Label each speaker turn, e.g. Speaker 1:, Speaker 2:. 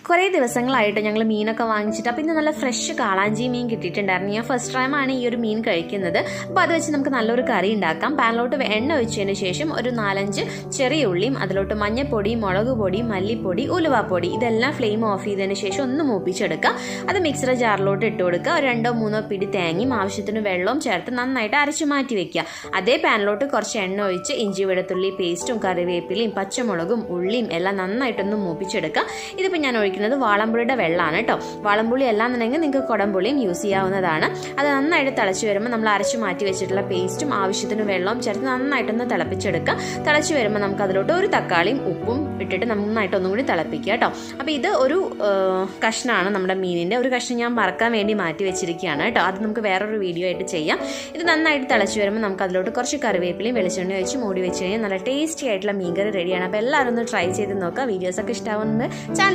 Speaker 1: കുറേ ദിവസങ്ങളായിട്ട് ഞങ്ങൾ മീനൊക്കെ വാങ്ങിച്ചിട്ട് അപ്പോൾ ഇന്ന് നല്ല ഫ്രഷ് കാളാഞ്ചി മീൻ കിട്ടിയിട്ടുണ്ടായിരുന്നു. ഞാൻ ഫസ്റ്റ് ടൈമാണ് ഈ ഒരു മീൻ കഴിക്കുന്നത്. അപ്പോൾ അത് വെച്ച് നമുക്ക് നല്ലൊരു കറി ഉണ്ടാക്കാം. പാനിലോട്ട് എണ്ണ ഒഴിച്ചതിന് ശേഷം ഒരു 4-5 ചെറിയ ഉള്ളിയും അതിലോട്ട് മഞ്ഞൾപ്പൊടി, മുളക് പൊടി, മല്ലിപ്പൊടി, ഉലുവാപ്പൊടി ഇതെല്ലാം ഫ്ലെയിം ഓഫ് ചെയ്തതിന് ശേഷം ഒന്ന് മൂപ്പിച്ചെടുക്കുക. അത് മിക്സർ ജാറിലോട്ട് ഇട്ട് കൊടുക്കുക. ഒരു 2-3 പിടി തേങ്ങയും ആവശ്യത്തിന് വെള്ളവും ചേർത്ത് നന്നായിട്ട് അരച്ചു മാറ്റി വെക്കുക. അതേ പാനിലോട്ട് കുറച്ച് എണ്ണ ഒഴിച്ച് ഇഞ്ചി വെളുത്തുള്ളി പേസ്റ്റും കറിവേപ്പിലയും പച്ചമുളകും ഉള്ളിയും എല്ലാം നന്നായിട്ടൊന്ന് മൂപ്പിച്ചെടുക്കുക. ഇതിപ്പോൾ ഞാൻ ഒഴിക്കുന്നത് വാളമ്പുളിയുടെ വെള്ളമാണ് കേട്ടോ. വാളമ്പുളി അല്ലാന്നുണ്ടെങ്കിൽ നിങ്ങൾക്ക് കുടംപുളിയും യൂസ് ചെയ്യാവുന്നതാണ്. അത് നന്നായിട്ട് തിളച്ച് വരുമ്പോൾ നമ്മൾ അരച്ചു മാറ്റി വെച്ചിട്ടുള്ള പേസ്റ്റും ആവശ്യത്തിന് വെള്ളവും ചേർത്ത് നന്നായിട്ടൊന്ന് തിളപ്പിച്ചെടുക്കുക. തിളച്ച് വരുമ്പോൾ നമുക്ക് അതിലോട്ട് ഒരു തക്കാളിയും ഉപ്പും ഇട്ടിട്ട് നന്നായിട്ടൊന്നും കൂടി തിളപ്പിക്കുക കേട്ടോ. അപ്പോൾ ഇത് ഒരു കഷ്ണമാണ് നമ്മുടെ മീനിൻ്റെ. ഒരു കഷ്ണം ഞാൻ വറക്കാൻ വേണ്ടി മാറ്റി വെച്ചിരിക്കുകയാണ് കേട്ടോ. അത് നമുക്ക് വേറൊരു വീഡിയോ ആയിട്ട് ചെയ്യാം. ഇത് നന്നായിട്ട് തിളച്ച് വരുമ്പോൾ നമുക്ക് അതിലോട്ട് കുറച്ച് കറിവേപ്പിലയും വെളിച്ചെണ്ണ വെച്ച് മൂടി വെച്ച് കഴിഞ്ഞാൽ നല്ല ടേസ്റ്റി ആയിട്ടുള്ള മീൻകറി റെഡിയാണ്. അപ്പോൾ എല്ലാവരും ഒന്ന് ട്രൈ ചെയ്ത് നോക്കുക. വീഡിയോസൊക്കെ ഇഷ്ടമാവുന്നത് ചാനൽ